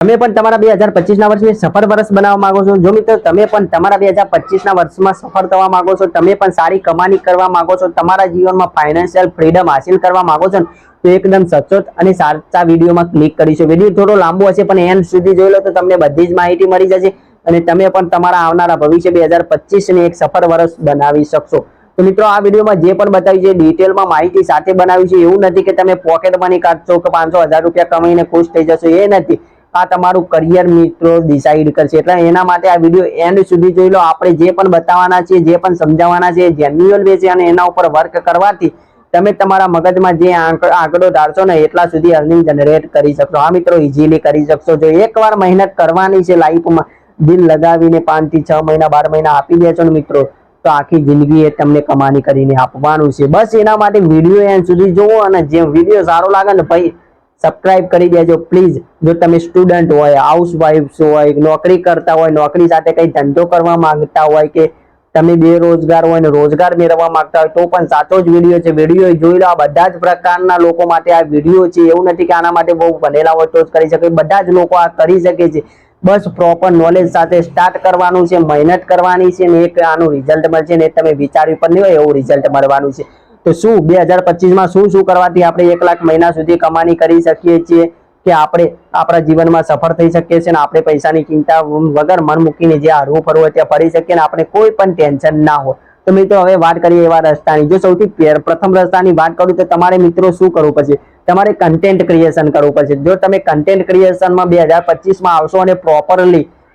તમે પણ તમારા 2025ના વર્ષને સફળ વર્ષ બનાવવા માંગો છો? જો મિત્રો તમે પણ તમારા 2025ના વર્ષમાં સફળ થવા માંગો છો, તમે પણ સારી કમાણી કરવા માંગો છો, તમારા જીવનમાં ફાઇનાન્શિયલ ફ્રીડમ હાસિલ કરવા માંગો છો, તો એકદમ સચોટ અને સાચા વિડીયોમાં ક્લિક કરીશું. વિડીયો થોડો લાંબો હશે પણ એન્ડ સુધી જોઈ લો તો તમને બધી જ માહિતી મળી જશે અને તમે પણ તમારા આવનારા ભવિષ્ય 2025ને એક સફળ વર્ષ બનાવી શકશો. તો મિત્રો આ વિડીયોમાં જે પણ બતાવ્યું છે ડિટેલમાં માહિતી સાથે બનાવ્યું છે. એવું નથી કે તમે પોકેટ મની કાઢશો કે 500,000 રૂપિયા કમાઈને ખુશ થઈ જશો, એ નથી. આ તમારું કરિયર મિત્રો ડિસાઈડ કરશે, એટલે એના માટે આ વિડીયો એન્ડ સુધી જોઈ લો. આપણે જે પણ બતાવવાના છે, જે પણ સમજાવવાના છે, જેન્યુઅલ વે છે અને એના ઉપર વર્ક કરવાથી તમે તમારા મગજમાં જે આંકડો ધારશો ને એટલા સુધી અર્નિંગ જનરેટ કરી શકશો. હા મિત્રો, ઇઝીલી કરી શકશો. જો એકવાર મહેનત કરવાની છે લાઈફમાં, દિલ લગાવીને 5 થી 6 મહિના 12 મહિના આપી દેશો ને મિત્રો, તો આખી જિંદગી એ તમને કમાણી કરીને આપવાનું છે. બસ એના માટે વિડીયો એન્ડ સુધી જોવો અને જે વિડીયો સારો લાગે ને ભાઈ સબસ્ક્રાઇબ કરી દેજો પ્લીઝ. જો તમે સ્ટુડન્ટ હોય, હાઉસવાઇફ હોય, નોકરી કરતા હોય, નોકરી સાથે કઈ ધંધો કરવા માંગતા હોય કે તમે બેરોજગાર હોય ને રોજગાર મેળવવા માંગતા હોય તો પણ સાચો જ વિડીયો છે. વિડીયો જોઈ લો. આ બધા જ પ્રકારના લોકો માટે આ વિડીયો છે. એવું નથી કે આના માટે બહુ ભણેલા હોય તો જ કરી શકે, બધા જ લોકો આ કરી શકે છે. બસ પ્રોપર નોલેજ સાથે સ્ટાર્ટ કરવાનું છે, મહેનત કરવાની છે ને એક આનું રિઝલ્ટ મળશે ને તમે વિચાર્યું પણ નહીં હોય એવું રિઝલ્ટ મળવાનું છે. તો શું 2025માં શું કરવાથી આપણે 1 લાખ મહિના સુધી કમાણી કરી શકીએ છીએ કે આપણે આપણા જીવનમાં સફળ થઈ શકીએ છીએ ને આપણે પૈસાની ચિંતા વગર મન મૂકીને જે હરવું ફરવું હોય ત્યાં ફરી શકીએ ને આપણે કોઈ પણ ટેન્શન ના હોય. તો મિત્રો હવે વાત કરીએ એવા રસ્તાની. જો સૌથી પ્રથમ રસ્તાની વાત કરું તો તમારે મિત્રો શું કરવું પડશે? તમારે કન્ટેન્ટ ક્રિએશન કરવું પડશે. જો તમે કન્ટેન્ટ ક્રિએશનમાં 2025માં આવશો અને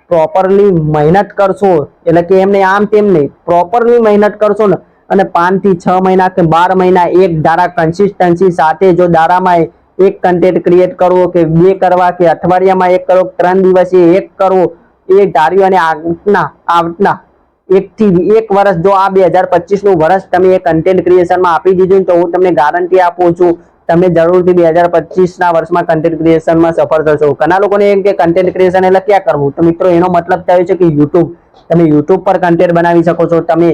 પ્રોપરલી મહેનત કરશો, એટલે કે એમને આમ તેમ નહીં, પ્રોપરલી મહેનત કરશો ને અને 5 થી 6 મહિના કે 12 મહિના એક ધારા કન્સિસ્ટન્સી સાથે જો ધારામાં એક કન્ટેન્ટ ક્રિએટ કરવો કે 2 કરવા કે અઠવાડિયામાં 1 કરો, 3 દિવસે 1 કરવો, એ ધાર્યું અને આવના 1 થી 1 વર્ષ જો આ 2025નું વર્ષ તમે એ કન્ટેન્ટ ક્રિએશનમાં આપી દીધું તો હું તમને ગેરંટી આપું છું તમે જરૂરથી 2025ના વર્ષમાં કન્ટેન્ટ ક્રિએશનમાં સફળ થશો. ઘણા લોકોને એમ કે કન્ટેન્ટ ક્રિએશન એટલે ક્યાં કરવું? તો મિત્રો એનો મતલબ થયો છે કે યુટ્યુબ. તમે યુટ્યુબ પર કન્ટેન્ટ બનાવી શકો છો, તમે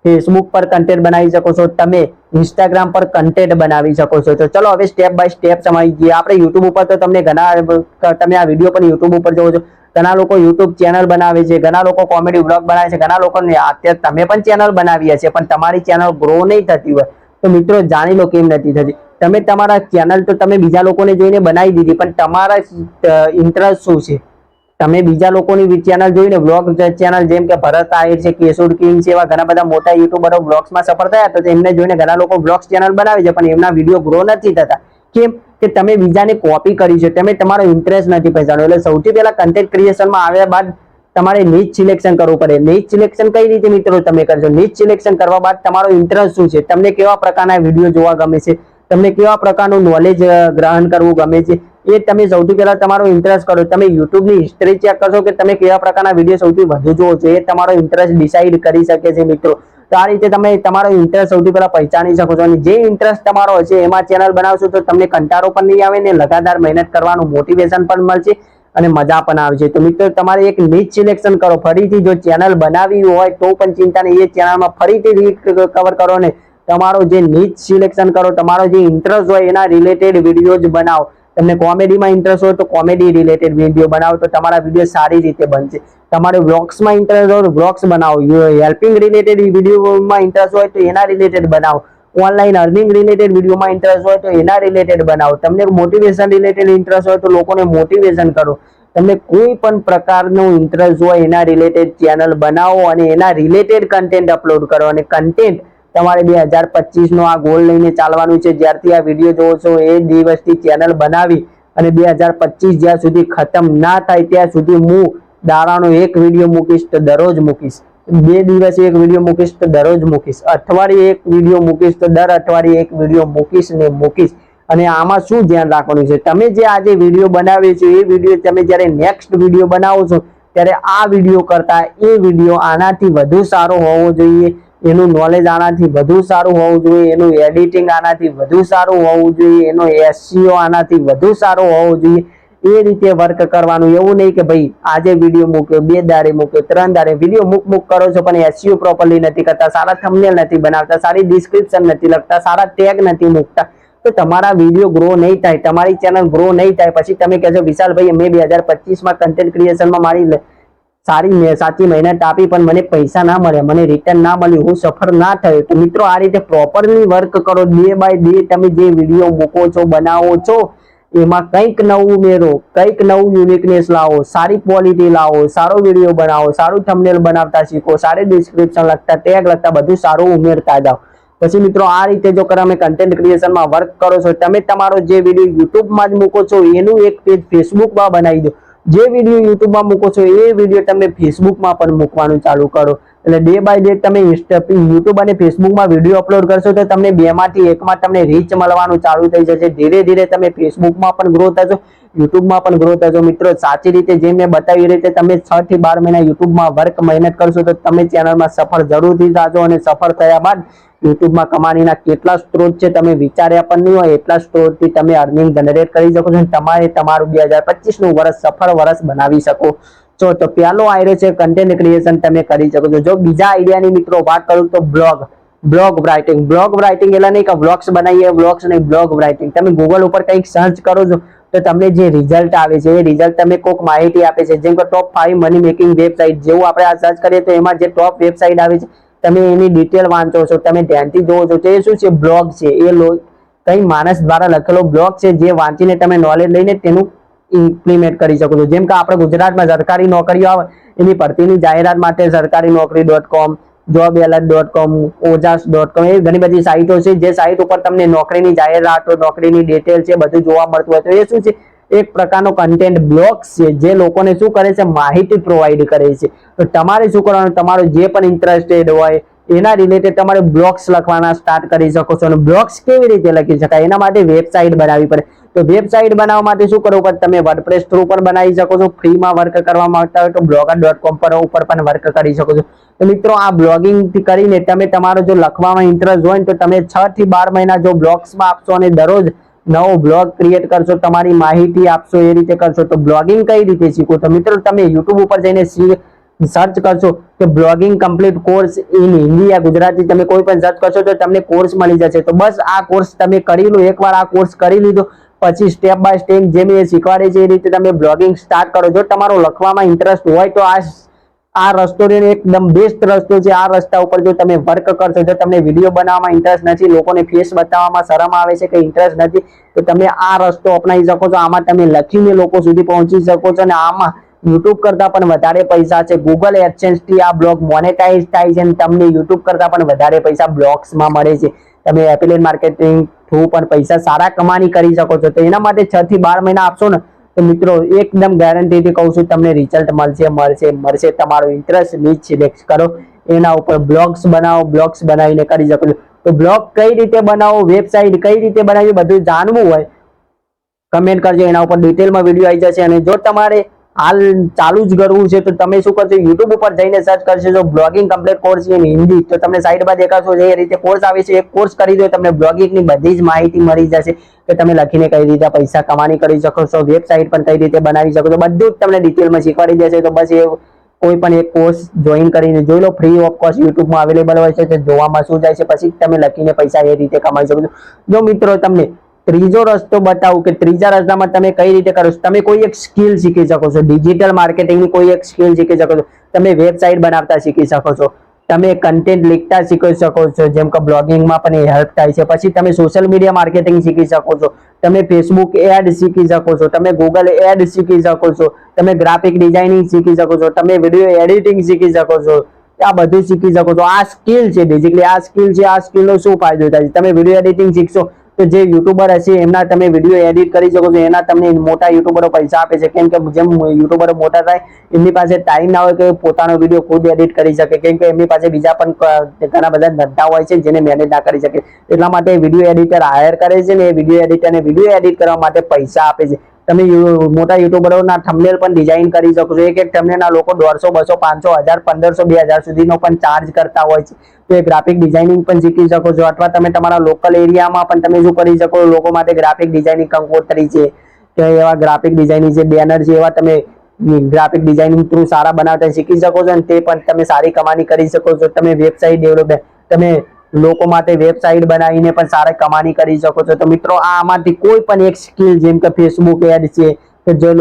ફેસબુક પર કન્ટેન્ટ બનાવી શકો છો, તમે ઇન્સ્ટાગ્રામ પર કન્ટેન્ટ બનાવી શકો છો. તો ચલો હવે સ્ટેપ બાય સ્ટેપ સમજી જઈએ. આપણે યુટ્યુબ ઉપર તો તમને તમે આ વિડીયો પણ યુટ્યુબ ઉપર જોવો છો. ઘણા લોકો યુટ્યુબ ચેનલ બનાવે છે, ઘણા લોકો કોમેડી બ્લોગ બનાવે છે, ઘણા લોકોને અત્યારે તમે પણ ચેનલ બનાવી હશે પણ તમારી ચેનલ ગ્રો નહીં થતી હોય તો મિત્રો જાણી લો કેમ નથી થતી. તમે તમારા ચેનલ તો તમે બીજા લોકોને જોઈને બનાવી દીધી પણ તમારા ઇન્ટરેસ્ટ શું છે? તમે બીજા લોકોની ચેનલ જોઈને બ્લોગ ચેનલ જેમ કે ભરત આહિર છે, કેશુર કિંગ છે, એવા ઘણા બધા મોટા યુટ્યુબરો બ્લોગ્સમાં સફળ થયા તો એમને જોઈને ઘણા લોકો બ્લોગ્સ ચેનલ બનાવે છે પણ એમના વિડીયો ગ્રો નથી થતા. કેમ કે તમે બીજાને કોપી કરી છે, તમે તમારો ઇન્ટરેસ્ટ નથી પૈસાનો. એટલે સૌથી પહેલા કન્ટેન્ટ ક્રિએશનમાં આવ્યા બાદ તમારે નીચ સિલેક્શન કરવું પડે. નીચ સિલેક્શન કઈ રીતે મિત્રો તમે કરશો? નીચ સિલેક્શન કરવા બાદ તમારો ઇન્ટરેસ્ટ શું છે, તમને કેવા પ્રકારના વિડીયો જોવા ગમે છે, તમને કેવા પ્રકારનું નોલેજ ગ્રહણ કરવું ગમે છે, એ તમે સૌથી પહેલા તમારો ઇન્ટરેસ્ટ કરો. તમે યુટ્યુબની હિસ્ટ્રી ચેક કરશો કે તમે કેવા પ્રકારના વિડીયો સૌથી વધુ જોવો છો, એ તમારો ઇન્ટરેસ્ટ ડિસાઈડ કરી શકે છે મિત્રો. તો આ રીતે તમે તમારો ઇન્ટરેસ્ટ સૌથી પહેલા પહેચાની શકો છો અને જે ઇન્ટરેસ્ટ તમારો હશે એમાં ચેનલ બનાવશો તો તમને કંટાળો પણ નહીં આવે ને લગાતાર મહેનત કરવાનું મોટિવેશન પણ મળશે અને મજા પણ આવશે. તો મિત્રો તમારે એક નીચ સિલેક્શન કરો. ફરીથી જો ચેનલ બનાવી હોય તો પણ ચિંતા નહીં, એ ચેનલમાં ફરીથી કવર કરો ને તમારો જે નીચ સિલેક્શન કરો, તમારો જે ઇન્ટરેસ્ટ હોય એના રિલેટેડ વિડીયો જ બનાવો. તમને કોમેડીમાં ઇન્ટરેસ્ટ હોય તો કોમેડી રિલેટેડ વિડીયો બનાવો તો તમારા વિડીયો સારી રીતે બનશે. તમારે વ્લોગ્સમાં ઇન્ટરેસ્ટ હોય તો વ્લોગ્સ બનાવો, હેલ્પિંગ રિલેટેડ વિડીયોમાં ઇન્ટરેસ્ટ હોય તો એના રિલેટેડ બનાવો, ઓનલાઈન અર્નિંગ રિલેટેડ વિડીયોમાં ઇન્ટરેસ્ટ હોય તો એના રિલેટેડ બનાવો, તમને મોટિવેશન રિલેટેડ ઇન્ટરેસ્ટ હોય તો લોકોને મોટિવેશન કરો. તમને કોઈ પણ પ્રકારનું ઇન્ટરેસ્ટ હોય એના રિલેટેડ ચેનલ બનાવો અને એના રિલેટેડ કન્ટેન્ટ અપલોડ કરો. અને કન્ટેન્ટ તમારે 2025નો આ ગોલ લઈને ચાલવાનું છે. જ્યારથી આ વિડીયો જોવો છો એ દિવસથી ચેનલ બનાવી અને 2025 જ્યાં સુધી ખતમ ના થાય ત્યાં સુધી હું દાડાનો 1 વિડીયો મૂકીશ તો દરરોજ મૂકીશ, 2 દિવસે 1 વિડીયો મૂકીશ તો દરરોજ મૂકીશ, અઠવાડિયે 1 વિડીયો મૂકીશ તો દર અઠવાડિયે 1 વિડીયો મૂકીશ ને મૂકીશ. અને આમાં શું ધ્યાન રાખવાનું છે, તમે જે આજે વિડીયો બનાવ્યો છે એ વિડીયો તમે જ્યારે નેક્સ્ટ વિડીયો બનાવો છો ત્યારે આ વિડીયો કરતા એ વિડીયો આનાથી વધુ સારો હોવો જોઈએ, એનું નોલેજ આનાથી વધુ સારું હોવું જોઈએ, એનું એડિટિંગ આનાથી વધુ સારું હોવું જોઈએ, એનો એસઈઓ આનાથી વધુ સારો હોવો જોઈએ. એ રીતે વર્ક કરવાનું. એવું નહીં કે ભાઈ આજે વિડીયો મૂક્યો, 2 દાડે મૂક્યો, 3 દાડે વિડીયો મૂક કરો છો પણ એસઈઓ પ્રોપરલી નથી કરતા, સારા થંબનેલ નથી બનાવતા, સારી ડિસ્ક્રિપ્શન નથી લખતા, સારા ટેગ નથી મૂકતા, તો તમારા વિડીયો ગ્રો નહીં થાય, તમારી ચેનલ ગ્રો નહીં થાય. પછી તમે કહેશો વિશાલભાઈ મેં 2025માં કન્ટેન્ટ ક્રિએશનમાં મારી સાચી મહેનત આપી પણ મને પૈસા ના મળ્યા, મને રિટર્ન ના મળ્યું, હું સફળ ના થયો. તો મિત્રો આ રીતે પ્રોપરલી વર્ક કરો. ડે બાય ડે તમે જે વિડીયો મૂકો છો, બનાવો છો, એમાં કંઈક નવું ઉમેરો, કંઈક નવું યુનિકનેસ લાવો, સારી ક્વોલિટી લાવો, સારો વિડીયો બનાવો, સારું થંબનેલ બનાવતા શીખો, સારી ડિસ્ક્રિપ્શન લખતા, ટેગ લખતા, બધું સારું ઉમેરતા જાઓ. પછી મિત્રો આ રીતે જો તમે કન્ટેન્ટ ક્રિએશનમાં વર્ક કરો છો, તમે તમારો જે વિડીયો યુટ્યુબમાં જ મૂકો છો એનું એક પેજ ફેસબુકમાં બનાવી દો. જે વિડીયો યુટ્યુબમાં મૂકો છો એ વિડીયો તમે ફેસબુકમાં પણ મૂકવાનું ચાલુ કરો. એટલે ડે બાય ડે તમે યુટ્યુબ અને ફેસબુકમાં વિડીયો અપલોડ કરશો તો તમને બેમાંથી એકમાં તમને રીચ મળવાનું ચાલુ થઈ જશે. ધીરે ધીરે તમે ફેસબુકમાં પણ ગ્રો થશો, યુટ્યુબમાં પણ ગ્રો થશો. મિત્રો સાચી રીતે જે મેં બતાવી રીતે તમે 6 થી 12 મહિના યુટ્યુબમાં વર્ક મહેનત કરશો તો તમે ચેનલમાં સફળ જરૂરથી થશો. અને સફળ થયા બાદ યુટ્યુબમાં કમાણીના કેટલા સ્ત્રોત છે તમે વિચાર્યા પણ નહીં હોય એટલા સ્ત્રોતથી તમે અર્નિંગ જનરેટ કરી શકો છો. તમારે તમારું 2025નું વર્ષ સફળ વર્ષ બનાવી શકો છો. તો પહેલો આઈડિયા છે કન્ટેન્ટ ક્રિએશન તમે કરી શકો છો. જો બીજા આઈડિયાની મિત્રો વાત કરું તો બ્લોગ રાઇટિંગ. બ્લોગ રાઇટિંગ એટલે નહીં કે વ્લોગ્સ બનાવીએ, વ્લોગ્સ નહીં, બ્લોગ રાઇટિંગ. તમે ગૂગલ ઉપર કંઈક સર્ચ કરો છો તો તમને જે રિઝલ્ટ આવે છે એ રિઝલ્ટ તમે કોઈક માહિતી આપે છે, જેમ કે ટોપ 5 મની મેકિંગ વેબસાઇટ. જેવું આપણે આ સર્ચ કરીએ તો એમાં જે ટોપ વેબસાઇટ આવે છે તમે એની ડિટેલ વાંચો છો, તમે ધ્યાનથી જોવો છો. એ શું છે? બ્લોગ છે. એ કઈ માણસ દ્વારા લખેલો બ્લોગ છે જે વાંચીને તમે નોલેજ લઈને તેનું ઇમ્પ્લિમેન્ટ કરી શકો છો. જેમ કે આપણે ગુજરાતમાં સરકારી નોકરીઓ આવે એની ભરતીની જાહેરાત માટે sarkarinokri.com, jobalert.com, ojas.com એ ઘણી બધી સાઇટો છે જે સાઇટ ઉપર તમને નોકરીની જાહેરાતો, નોકરીની ડિટેલ છે બધું જોવા મળતું હોય. તો એ શું છે? એક પ્રકારનો કન્ટેન્ટ બ્લોગ્સ છે જે લોકોને શું કરે છે? માહિતી પ્રોવાઈડ કરે છે. તો તમારે શું કરવાનું? તમારો જે પણ ઇન્ટરેસ્ટેડ હોય એના રિલેટેડ તમારે બ્લોગ્સ લખવાના સ્ટાર્ટ કરી શકો છો. અને બ્લોગ્સ કેવી રીતે લખી શકાય એના માટે વેબસાઇટ બનાવવી પડે. તો વેબસાઇટ બનાવવા માટે શું કરવું પડે? તમે વર્ડપ્રેસ થ્રુ પણ બનાવી શકો છો. ફ્રીમાં વર્ક કરવા માંગતા હોય તો blogger.com ઉપર પણ વર્ક કરી શકો છો. તો મિત્રો આ બ્લોગિંગ કરીને તમે તમારો જો લખવામાં ઇન્ટરેસ્ટ હોય તો તમે 6 થી 12 મહિના જો બ્લોગ્સમાં આપશો અને દરરોજ નવો બ્લોગ ક્રિએટ કરશો, તમારી માહિતી આપશો, એ રીતે કરશો તો બ્લોગિંગ કઈ રીતે શીખો? તો મિત્રો તમે યુટ્યુબ ઉપર જઈને સર્ચ કરશો કે blogging complete course in Hindi યા ગુજરાતી, તમે કોઈ પણ સર્ચ કરશો તો તમને કોર્સ મળી જશે. તો બસ આ કોર્સ તમે કરી લો. એકવાર આ કોર્સ કરી લીધો પછી સ્ટેપ બાય સ્ટેપ જે મેં શીખવાડે છે એ રીતે તમે બ્લોગિંગ સ્ટાર્ટ કરો. જો તમારો લખવામાં ઇન્ટરેસ્ટ હોય તો આ રસ્તો એકદમ બેસ્ટ રસ્તો છે. આ રસ્તા ઉપર જો તમે વર્ક કરશો, જો તમને વિડીયો બનાવવામાં ઇન્ટરેસ્ટ નથી, લોકોને ફેસ બતાવવામાં શરમ આવે છે કે ઇન્ટરેસ્ટ નથી, તો તમે આ રસ્તો અપનાવી શકો છો. આમાં તમે લખીને લોકો સુધી પહોંચી શકો છો અને આમાં યુટ્યુબ કરતા પણ વધારે પૈસા છે. ગૂગલ એડસેન્સ થી આ બ્લોગ મોનેટાઇઝ થાય છે અને તમને યુટ્યુબ કરતા પણ વધારે પૈસા બ્લોગ્સમાં મળે છે. તમે એફિલિએટ માર્કેટિંગ થ્રુ પણ પૈસા સારા કમાણી કરી શકો છો. તો એના માટે 6 થી 12 મહિના આપશો ને તો મિત્રો એકદમ ગેરંટીથી કહું છું તમને રિઝલ્ટ મળશે. તમારો ઇન્ટરેસ્ટ નીચ સિલેક્ટ કરો, એના ઉપર બ્લોગ્સ બનાવો, બ્લોગ્સ બનાવીને કરી શકો છો. તો બ્લોગ કઈ રીતે બનાવો, વેબસાઇટ કઈ રીતે બનાવી, બધું જાણવું હોય કમેન્ટ કરજો, એના ઉપર ડિટેલમાં વિડીયો આવી જશે. અને જો તમારે હાલ ચાલુ જ કરવું છે તો તમે શું કરશો? યુટ્યુબ ઉપર જઈને સર્ચ કરશો જો blogging complete course in Hindi, તો તમને સાઈડમાં દેખાશો જે રીતે કોર્સ આવે છે એ કોર્સ કરી દો. તમને બ્લોગિંગની બધી જ માહિતી મળી જશે કે તમે લખીને કઈ રીતે પૈસા કમાણી કરી શકો છો, વેબસાઇટ પણ કઈ રીતે બનાવી શકો છો, બધું જ તમને ડિટેલમાં શીખવાડી દેશે. તો બસ એ કોઈ પણ એક કોર્સ જોઈન કરીને જોઈ લો, ફ્રી ઓફ કોસ્ટ યુટ્યુબમાં અવેલેબલ હોય છે. જોવામાં શું જાય છે પછી તમે લખીને પૈસા એ રીતે કમાઈ શકો છો. જો મિત્રો તમને ત્રીજો રસ્તો બતાવું કે ત્રીજા રસ્તામાં તમે કઈ રીતે કરો છો, તમે કોઈ એક સ્કિલ શીખી શકો છો, ડિજિટલ માર્કેટિંગની કોઈ એક સ્કિલ શીખી શકો છો, તમે વેબસાઇટ બનાવતા શીખી શકો છો, તમે કન્ટેન્ટ લીખતા શીખી શકો છો, જેમ કે બ્લોગિંગમાં પણ એ હેલ્પ થાય છે. પછી તમે સોશિયલ મીડિયા માર્કેટિંગ શીખી શકો છો, તમે ફેસબુક એડ શીખી શકો છો, તમે ગૂગલ એડ શીખી શકો છો, તમે ગ્રાફિક ડિઝાઇનિંગ શીખી શકો છો, તમે વિડીયો એડિટિંગ શીખી શકો છો, આ બધું શીખી શકો છો. આ સ્કિલ છે બેઝિકલી, આ સ્કિલ છે. આ સ્કિલનો શું ફાયદો થાય છે? તમે વિડીયો એડિટિંગ શીખશો તો જે યુટ્યુબર હશે એમના તમે વિડીયો એડિટ કરી શકો છો, એના તમને મોટા યુટ્યુબરો પૈસા આપે છે. કેમ કે જેમ યુટ્યુબરો મોટા થાય એમની પાસે ટાઈમ ના હોય કે પોતાનો વિડીયો ખુદ એડિટ કરી શકે, કેમ કે એમની પાસે બીજા પણ ઘણા બધા ધંધા હોય છે જેને મેનેજ ના કરી શકે. એટલા માટે વિડીયો એડિટર હાયર કરે છે ને એ વિડીયો એડિટરને વિડીયો એડિટ કરવા માટે પૈસા આપે છે. તમે મોટા યુટ્યુબરોના થંબનેલ પણ ડિઝાઇન કરી શકો છો. એક થંબનેલના લોકો 150, 200, 500, 1000, 1500, 2000 સુધીનો પણ ચાર્જ કરતા હોય છે. તો એ ગ્રાફિક ડિઝાઇનિંગ પણ શીખી શકો છો. અથવા તમે તમારા લોકલ એરિયામાં પણ તમે શું કરી શકો, લોકો માટે ગ્રાફિક ડિઝાઇનિંગ કંકોત્રી છે કે એવા ગ્રાફિક ડિઝાઇનિંગ છે, બેનર છે, એવા તમે ગ્રાફિક ડિઝાઇનિંગ થ્રુ સારા બનાવતા શીખી શકો છો અને તે પણ તમે સારી કમાણી કરી શકો છો. તમે વેબસાઇટ ડેવલપમેન્ટ, તમે લોકો માટે વેબસાઇટ બનાવીને પણ સારી કમાણી કરી શકો છો. તો મિત્રો આમાંથી કોઈ પણ એક સ્કિલ, જેમ કે ફેસબુક એડ છે, કે જો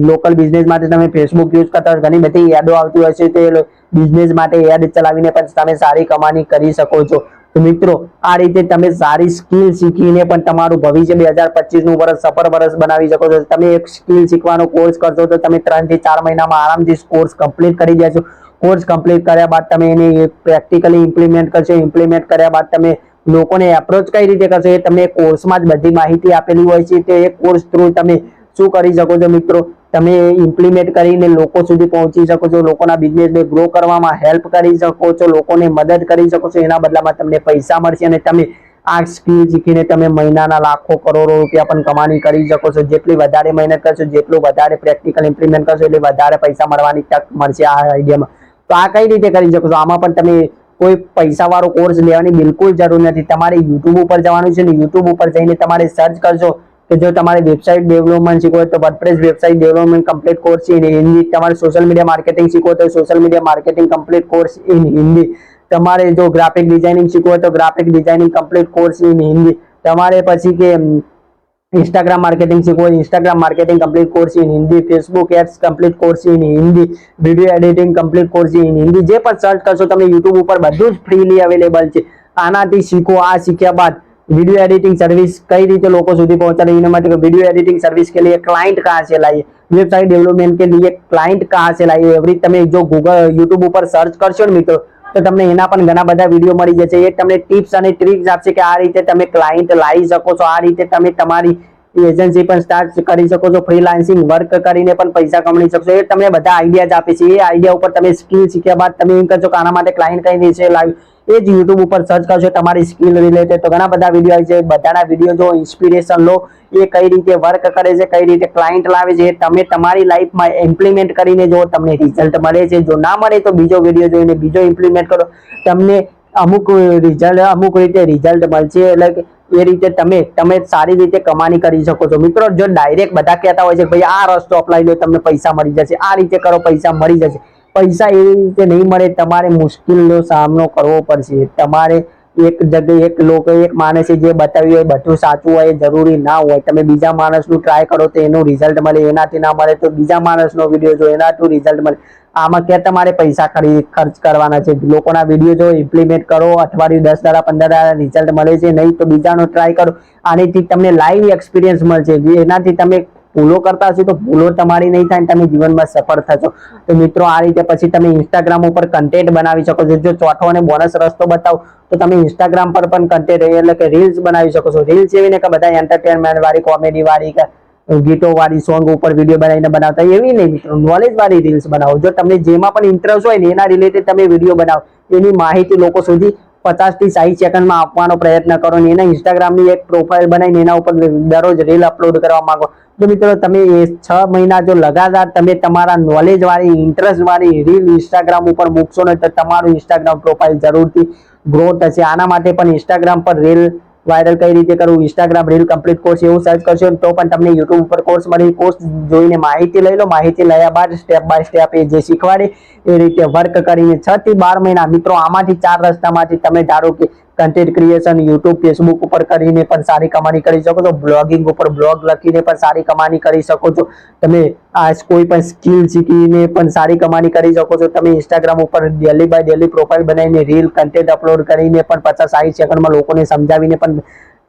લોકલ બિઝનેસ માટે તમે ફેસબુક યુઝ કરતા હોય, ઘણી બધી એડો આવતી હોય છે, તે બિઝનેસ માટે એડ ચલાવીને પણ તમે સારી કમાણી કરી શકો છો. તો મિત્રો આ રીતે તમે સારી સ્કિલ શીખીને પણ તમારું ભવિષ્ય 2025નું વર્ષ સફળ વર્ષ બનાવી શકો છો. તમે એક સ્કિલ શીખવાનો કોર્સ કરશો તો તમે 3 થી 4 મહિનામાં આરામથી કોર્સ કમ્પ્લીટ કરી દેશો. કોર્સ કમ્પ્લીટ કર્યા બાદ તમે એને પ્રેક્ટિકલી ઇમ્પ્લિમેન્ટ કરશો. ઇમ્પ્લિમેન્ટ કર્યા બાદ તમે લોકોને એપ્રોચ કઈ રીતે કરશો એ તમને કોર્સમાં જ બધી માહિતી આપેલી હોય છે. તે એક કોર્સ થ્રુ તમે શું કરી શકો છો મિત્રો, તમે ઇમ્પ્લિમેન્ટ કરીને લોકો સુધી પહોંચી શકો છો, લોકોના બિઝનેસને ગ્રો કરવામાં હેલ્પ કરી શકો છો, લોકોને મદદ કરી શકો છો. એના બદલામાં તમને પૈસા મળશે અને તમે આ સ્કિલ શીખીને તમે મહિનાના લાખો કરોડો રૂપિયા પણ કમાણી કરી શકો છો. જેટલી વધારે મહેનત કરશો, જેટલું વધારે પ્રેક્ટિકલ ઇમ્પ્લિમેન્ટ કરશો, એટલે વધારે પૈસા મળવાની તક મળશે આ આઈડિયામાં. તો આ કઈ રીતે કરી શકો છો? આમાં પણ તમે કોઈ પૈસા વાળો કોર્સ લેવાની બિલકુલ જરૂર નથી. તમારે યુટ્યુબ ઉપર જવાનું છે ને યુટ્યુબ ઉપર જઈને તમારે સર્ચ કરશો કે જો તમારે વેબસાઇટ ડેવલપમેન્ટ શીખવું હોય તો WordPress website development complete course in Hindi. તમારે સોશિયલ મીડિયા માર્કેટિંગ શીખવું હોય તો social media marketing complete course in Hindi. તમારે જો ગ્રાફિક ડિઝાઇનિંગ શીખવું હોય તો graphic designing complete course in Hindi. તમારે પછી કે इंस्टाग्राम मार्केटिंग सीखो, Instagram marketing complete course in Hindi, Facebook ads complete course in Hindi, video editing complete course in Hindi. જે પણ સર્ચ કરશો તમે YouTube ઉપર બધું જ ફ્રીલી અવેલેબલ છે. આનાથી શીખો. આ શીખ્યા બાદ वीडियो एडिटिंग सर्विस कई रीते लोगों સુધી પહોંચાડે, એના માટે वीडियो एडिटिंग सर्विस के लिए क्लाइंट कहाँ से लाइए, वेबसाइट डेवलपमेंट के लिए क्लाइंट कहाँ से लाइए, एवरी તમે જો ગૂગલ યુટ્યુબ ઉપર સર્ચ કરશો ને મિત્રો તો તમને એના પણ ઘણા બધા વિડીયો મળી જશે. એ તમને ટિપ્સ અને ટ્રિક્સ આપશે કે આ રીતે તમે ક્લાયન્ટ લાવી શકો છો, આ રીતે તમે તમારી એજન્સી પણ સ્ટાર્ટ કરી શકો છો, ફ્રીલાન્સિંગ વર્ક કરીને પણ પૈસા કમાઈ શકશો. એ તમને બધા આઈડિયા જ આપે છે. એ આઈડિયા ઉપર તમે સ્કિલ શીખ્યા બાદ તમે એમ કહો કે આના માટે ક્લાયન્ટ કઈ રીતે લાવી, એ જ યુટ્યુબ ઉપર સર્ચ કરશો તમારી સ્કિલ રિલેટેડ તો ઘણા બધા વિડીયો આવી છે. બધાના વિડીયો જો, ઇન્સ્પિરેશન લો, એ કઈ રીતે વર્ક કરે છે, કઈ રીતે ક્લાયન્ટ લાવે છે, તમે તમારી લાઈફમાં ઇમ્પ્લિમેન્ટ કરીને જો તમને રિઝલ્ટ મળે છે. જો ના મળે તો બીજો વિડીયો જોઈને બીજો ઇમ્પ્લિમેન્ટ કરો, તમને અમુક રીતે રિઝલ્ટ મળશે. એટલે કે એ રીતે તમે સારી રીતે કમાણી કરી શકો છો. મિત્રો જો ડાયરેક્ટ બધા કહેતા હોય છે ભાઈ આ રસ્તો અપનાવી લો તમને પૈસા મળી જશે, આ રીતે કરો પૈસા મળી જશે, પૈસા એવી રીતે નહીં મળે. તમારે મુશ્કેલીનો સામનો કરવો પડશે. તમારે એક જગ્યાએ એક માણસે જે બતાવ્યું હોય બધું સાચું હોય જરૂરી ના હોય. તમે બીજા માણસનું ટ્રાય કરો તો એનું રિઝલ્ટ મળે, એનાથી ના મળે તો બીજા માણસનો વિડીયો જો એનાથી રિઝલ્ટ મળે. આમાં ક્યાં તમારે પૈસા ખર્ચ કરવાના છે? લોકોના વિડીયો જો, ઇમ્પ્લિમેન્ટ કરો, અઠવાડિયું 10 દાડા 15 દાડા રિઝલ્ટ મળે છે, નહીં તો બીજાનો ટ્રાય કરો. આનાથી તમને લાઈવ એક્સપિરિયન્સ મળશે. એનાથી તમે ભૂલો કરતા હશો તો ભૂલો તમારી નહીં થાય, તમે જીવનમાં સફળ થશો. તો મિત્રો આ રીતે પછી તમે ઇન્સ્ટાગ્રામ ઉપર કન્ટેન્ટ બનાવી શકો છો. જો ચોથો અને બોનસ રસ્તો બતાવો તો તમે ઇન્સ્ટાગ્રામ પર પણ કન્ટેન્ટ એટલે કે રીલ્સ બનાવી શકો છો. રીલ્સ એવી ને કે બધા એન્ટરટેનમેન્ટ વાળી, કોમેડી વાળી, ગીતો વાળી, સોંગ ઉપર વિડીયો બનાવીને બનાવતા એવી નહીં મિત્રો, નોલેજ વાળી રીલ્સ બનાવો. જો તમને જેમાં પણ ઇન્ટરેસ્ટ હોય ને એના રિલેટેડ તમે વિડીયો બનાવો, એની માહિતી લોકો સુધી 50 થી 60 સેકન્ડમાં આપવાનો પ્રયત્ન કરો ને એના ઇન્સ્ટાગ્રામની એક પ્રોફાઇલ બનાવીને એના ઉપર દરરોજ રીલ અપલોડ કરવા માંગો. તો મિત્રો તમે એ 6 મહિના જો લગાતાર તમે તમારા નોલેજ વાળી, ઇન્ટરેસ્ટ વાળી રીલ ઇન્સ્ટાગ્રામ ઉપર મૂકશો ને તો તમારું ઇન્સ્ટાગ્રામ પ્રોફાઇલ જરૂરથી ગ્રો થશે. આના માટે પણ ઇન્સ્ટાગ્રામ પર રીલ વાયરલ કઈ રીતે કરવું, ઇન્સ્ટાગ્રામ રીલ કમ્પ્લીટ કોર્સ એવું સર્ચ કરશો તો પણ તમને યુટ્યુબ ઉપર કોર્સ મળી. કોર્સ જોઈને માહિતી લઈ લો. માહિતી લયા બાદ સ્ટેપ બાય સ્ટેપ એ જે શીખવાડે એ રીતે વર્ક કરીને 6 થી 12 મહિના મિત્રો આમાંથી 4 રસ્તામાંથી તમે ધારો કે કન્ટેન્ટ ક્રિએશન યુટ્યુબ, ફેસબુક ઉપર કરીને પણ સારી કમાણી કરી શકો છો. બ્લોગિંગ ઉપર બ્લોગ લખીને પણ સારી કમાણી કરી શકો છો. તમે આ કોઈ પણ સ્કિલ શીખીને પણ સારી કમાણી કરી શકો છો. તમે ઇન્સ્ટાગ્રામ ઉપર ડેલી બાય ડેલી પ્રોફાઇલ બનાવીને રીલ કન્ટેન્ટ અપલોડ કરીને પણ 50-60 સેકન્ડમાં લોકોને સમજાવીને પણ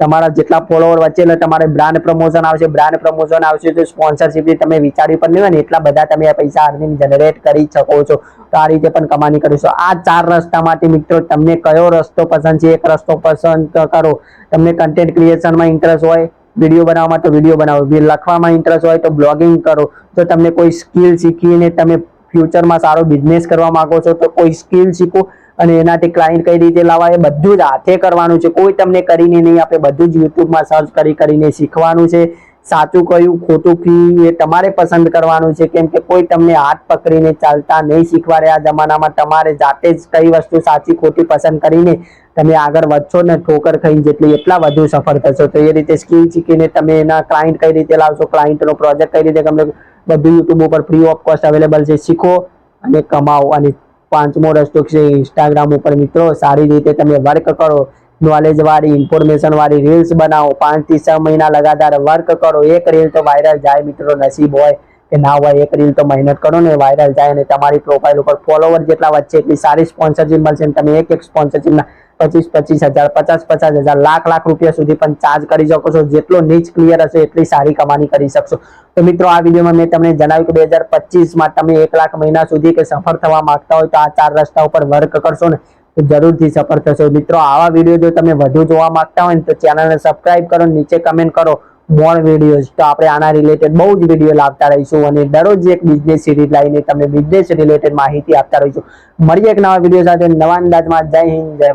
તમારા જેટલા ફોલોવર વચ્ચે એટલે તમારે બ્રાન્ડ પ્રમોશન આવશે. બ્રાન્ડ પ્રમોશન આવશે તો સ્પોન્સરશિપ તમે વિચારી પણ નહીં હોય ને એટલા બધા તમે આ પૈસા અર્નિંગ જનરેટ કરી શકો છો. તો આ રીતે પણ કમાણી કરીશું. આ 4 રસ્તામાંથી મિત્રો તમને કયો રસ્તો પસંદ છે? એક રસ્તો પસંદ કરો. તમને કન્ટેન્ટ ક્રિએશનમાં ઇન્ટરેસ્ટ હોય, વિડીયો બનાવવામાં તો વિડીયો બનાવો, લખવામાં ઇન્ટરેસ્ટ હોય તો બ્લોગિંગ કરો. જો તમને કોઈ સ્કિલ શીખીને તમે ફ્યુચરમાં સારો બિઝનેસ કરવા માંગો છો તો કોઈ સ્કિલ શીખો અને એનાથી ક્લાયન્ટ કઈ રીતે લાવવા એ બધું જ હાથે કરવાનું છે. કોઈ તમને કરીને નહીં આપે, બધું જ યુટ્યુબમાં સર્ચ કરીને શીખવાનું છે. સાચું કયું ખોટું કયું એ તમારે પસંદ કરવાનું છે. કેમ કે કોઈ તમને હાથ પકડીને ચાલતા નહીં શીખવાડે. આ જમાનામાં તમારે જાતે જ કઈ વસ્તુ સાચી ખોટી પસંદ કરીને તમે આગળ વધશો ને ઠોકર ખાઈ જેટલી એટલા વધુ સફળ થશો. તો એ રીતે સ્કિલ શીખીને તમે એના ક્લાયન્ટ કઈ રીતે લાવશો, ક્લાયન્ટનો પ્રોજેક્ટ કઈ રીતે તમે બધું યુટ્યુબ ઉપર ફ્રી ઓફ કોસ્ટ અવેલેબલ છે. શીખો અને કમાઓ અને પાંચમો રસ્તો છે ઇન્સ્ટાગ્રામ ઉપર મિત્રો સારી રીતે તમે વર્ક કરો, નોલેજ વાળી ઇન્ફોર્મેશન વાળી રીલ્સ બનાવો, 5 થી 6 મહિના લગાતાર વર્ક કરો, એક રીલ તો વાયરલ જાય મિત્રો, નસીબ હોય કે ના હોય, એક રીલ તો મહેનત કરો ને વાયરલ જાય અને તમારી પ્રોફાઇલ ઉપર ફોલોવર જેટલા વધશે એટલી સારી સ્પોન્સરશિપ મળશે અને તમે એક સ્પોન્સરશિપના 25,000 50,000 લાખ રૂપિયા સુધી પણ ચાર્જ કરી શકો છો. જેટલો નીચ ક્લિયર હશે એટલી સારી કમાણી કરી શકશો. તો મિત્રો આ વિડીયોમાં મેં તમને જણાવ્યું કે 2025માં તમે 1 લાખ મહિના સુધી કે સફળ થવા માંગતા હોય તો આ 4 રસ્તા ઉપર વર્ક કરશો ને તો જરૂરથી સફળ થશો. મિત્રો આવા વિડીયો જો તમે વધુ જોવા માંગતા હોય તો ચેનલને સબસ્ક્રાઇબ કરો, નીચે કમેન્ટ કરો મોર વિડીયોઝ. તો આપણે આના રિલેટેડ બહુ જ વિડીયો લાવતા રહીશું અને દરરોજ એક બિઝનેસ સિરીઝ લાવીને તમને બિઝનેસ રિલેટેડ માહિતી આપતા રહીશું. મળીએ એક નવા વિડીયો સાથે નવા અંદાજમાં. જય હિન્દ, જય ભારત.